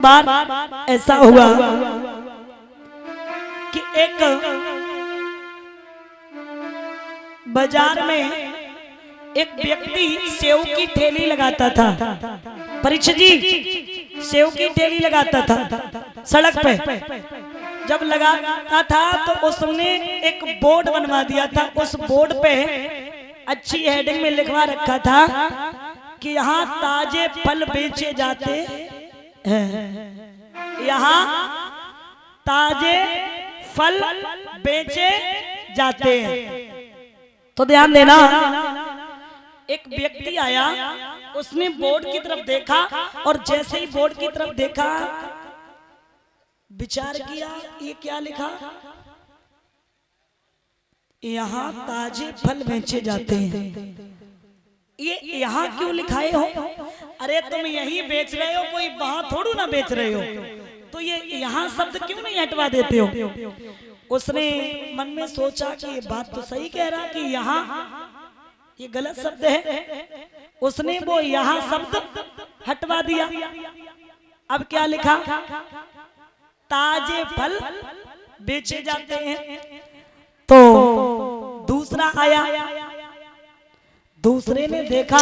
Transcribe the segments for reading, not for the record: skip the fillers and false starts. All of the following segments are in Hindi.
बार ऐसा हुआ कि एक बाजार में एक व्यक्ति सेव की ठेली लगाता था। परीक्षा जी सेव की ठेली लगाता था सड़क पे। जब लगाता था तो उसने एक बोर्ड बनवा दिया था। उस बोर्ड पे अच्छी हेडिंग में लिखवा रखा था कि यहाँ ताजे फल बेचे जाते हैं, यहाँ ताजे फल बेचे जाते हैं। तो ध्यान देना, एक व्यक्ति आया, उसने बोर्ड की तरफ देखा और जैसे ही बोर्ड की तरफ देखा विचार किया ये क्या लिखा, यहाँ ताजे फल बेचे जाते हैं। ये यहाँ क्यों लिखाए हो? अरे तुम यही बेच रहे हो, कोई वहां थोड़ू ना बेच रहे हो, तो ये यहाँ शब्द क्यों नहीं हटवा देते हो? उसने मन में सोचा कि ये बात तो सही कह रहा कि यहाँ ये गलत शब्द है। उसने वो यहाँ शब्द हटवा दिया। अब क्या लिखा, ताजे फल बेचे जाते हैं। तो दूसरा आया, दूसरे ने देखा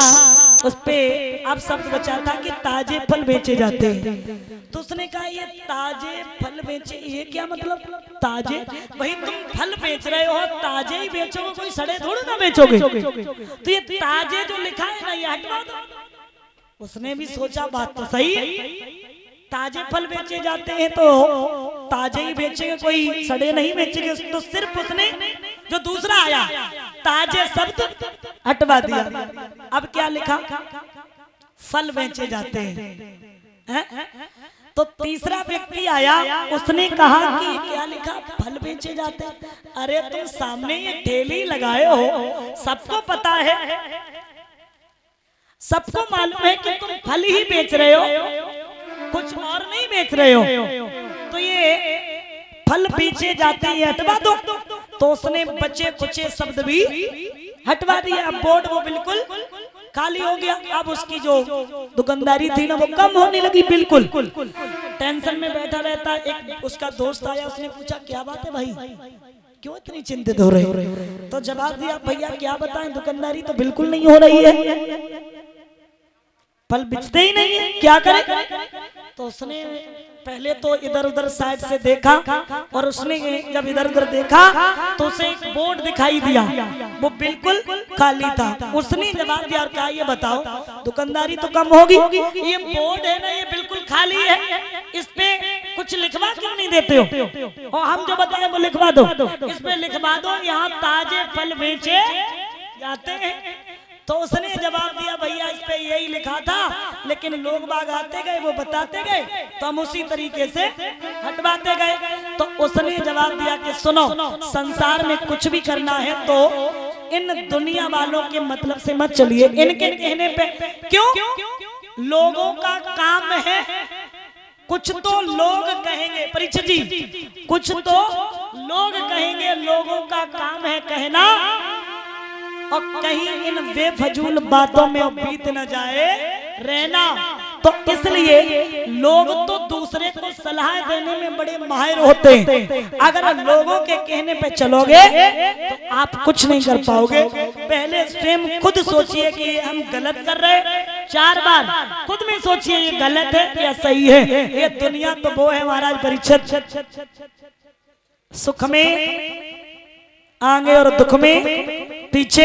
उस पे अब शब्द बचा था कि ताजे फल बेचे जाते हैं। तो उसने कहा ये ताजे फल बेचे, ये क्या मतलब? ताजे भाई तुम फल बेच रहे हो, ताजे ही बेचोगे, कोई सड़े थोड़ी ना बेचोगे। तो ये ताजे जो लिखा है ना ये हटवा दो। उसने भी सोचा बात तो सही है, ताजे फल बेचे जाते हैं तो ताजे ही बेचेंगे, कोई सड़े नहीं बेचेंगे। तो सिर्फ उसने जो दूसरा आया ताजे शब्द हटवा दिया। अब क्या लिखा, फल बेचे जाते हैं। तो तीसरा व्यक्ति आया, उसने कहा कि क्या लिखा, फल बेचे जाते हैं। अरे तुम सामने ये ठेली लगाए हो, सबको पता है, सबको मालूम है कि तुम फल ही बेच रहे हो, कुछ और नहीं बेच रहे हो। तो ये फल बेचे जाते हैं हटवा दो। तो उसने बचे कुचे शब्द भी हटवा दिया। अब बोर्ड वो बिल्कुल खाली हो गया। अब उसकी जो दुकानदारी थी ना वो कम होने लगी, बिल्कुल टेंशन में बैठा रहता। एक उसका दोस्त आया, उसने पूछा क्या बात है भाई, क्यों इतनी चिंतित हो रहे हो? तो जवाब दिया, भैया क्या बताएं, दुकानदारी तो बिल्कुल नहीं हो रही है, फल बिकते ही नहीं है, क्या करें? तो उसने पहले तो इधर उधर साइड से देखा और उसने जब इधर उधर देखा तो उसे एक बोर्ड दिखाई दिया, वो बिल्कुल खाली था। उसने जवाब दिया, और क्या ये बताओ दुकानदारी तो कम होगी, ये बोर्ड है ना ये बिल्कुल खाली है, इस पे कुछ लिखवा क्यों नहीं देते हो? और हम जो बताए वो लिखवा दो, इस पे लिखवा दो यहाँ ताजे फल बेचे जाते हैं। तो उसने जवाब दिया, भैया इस पे यही लिखा था, लेकिन लोग बाग आते गए वो बताते गए तो हम उसी तरीके से हटवाते गए। तो उसने जवाब दिया कि सुनो, संसार में कुछ भी करना है तो इन दुनिया वालों के मतलब से मत चलिए, इनके कहने पे क्यों? लोगों का काम है, कुछ तो लोग कहेंगे, परीक्षा जी कुछ तो लोग कहेंगे, लोगों का काम है कहना, और कहीं इन बेफजूल बातों में बीत न जाए रहना। तो इसलिए लोग तो दूसरे को सलाह देने में बड़े माहिर होते हैं, अगर लोगों के कहने पे चलोगे तो आप कुछ नहीं कर पाओगे। पहले स्वयं खुद सोचिए कि हम गलत कर रहे हैं, 4 बार खुद में सोचिए ये गलत है या सही है। ये दुनिया तो वो है महाराज, परीक्षा सुख में आगे और दुख में पीछे,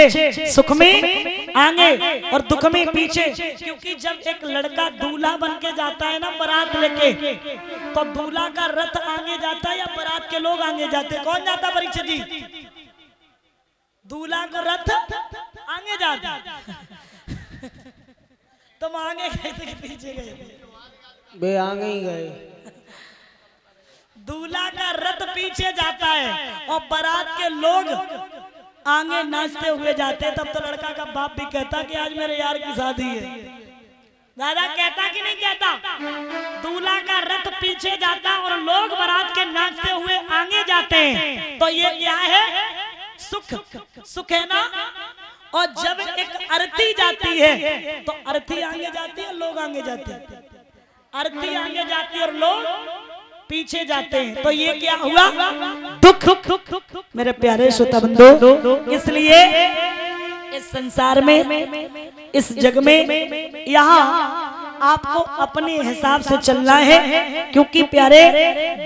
सुख में आगे और दुख में पीछे। क्योंकि जब एक लड़का दूल्हा बन के जाता है ना बारात लेके, तो दूल्हा का रथ आगे जाता है या बारात के लोग आगे जाते? कौन जाता परीक्षा जी? दूल्हा का रथ आगे जाता। तुम आगे गए थे कि पीछे गए? बे आगे ही गए। दूल्हा का रथ पीछे जाता है और बारात के लोग आगे नाचते हुए जाते। तब तो लड़का का बाप भी कहता कि आज मेरे यार की शादी है। दादा कहता कि नहीं कहता? दूल्हा का रथ पीछे जाता और लोग बारात के नाचते हुए आगे जाते हैं। तो ये क्या है? सुख, सुख है ना। और जब एक अर्थी जाती है तो अर्थी आगे जाती है, लोग आगे जाते हैं। आरती आगे जाती और लोग पीछे जाते हैं। तो ये क्या हुआ? दुख मेरे प्यारे श्रोता बंधु। इसलिए इस संसार में, इस जग में, यहाँ आपको अपने हिसाब से चलना है, क्योंकि प्यारे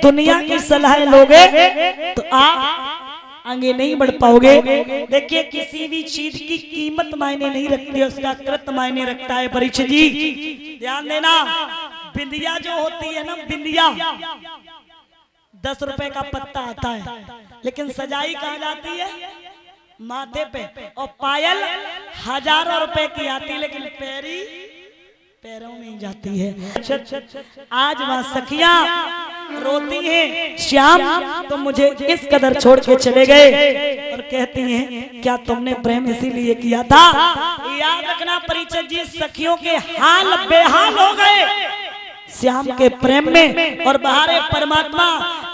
दुनिया की सलाह लोगे तो आप आगे नहीं बढ़ पाओगे। देखिए किसी भी चीज की कीमत मायने नहीं रखती है, उसका कृत मायने रखता है। परीक्षित जी ध्यान देना, बिंदिया जो होती है ना, बिंदिया 10 रुपए का पत्ता आता है, लेकिन सजाई कहाँ जाती है? माथे पे। और पायल हजारों रुपए की आती है, लेकिन पैरों में जाती है। आज वहाँ सखियां रोती हैं, श्याम तुम मुझे इस कदर छोड़ के चले गए, और कहती हैं क्या तुमने प्रेम इसीलिए किया था? याद रखना परिचय जी, सखियों के हाल बेहाल हो गए श्याम के प्रेम में। और बाहर परमात्मा,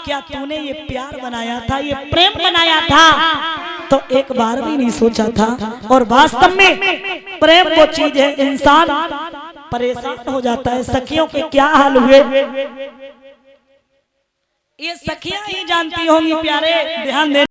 क्या तूने ये प्यार बनाया था, ये प्रेम बनाया था, तो एक बार भी नहीं सोचा था। और वास्तव में प्रेम वो चीज है, इंसान परेशान हो जाता है। सखियों के क्या हाल हुए ये सखियां ही जानती होंगी प्यारे, ध्यान दे।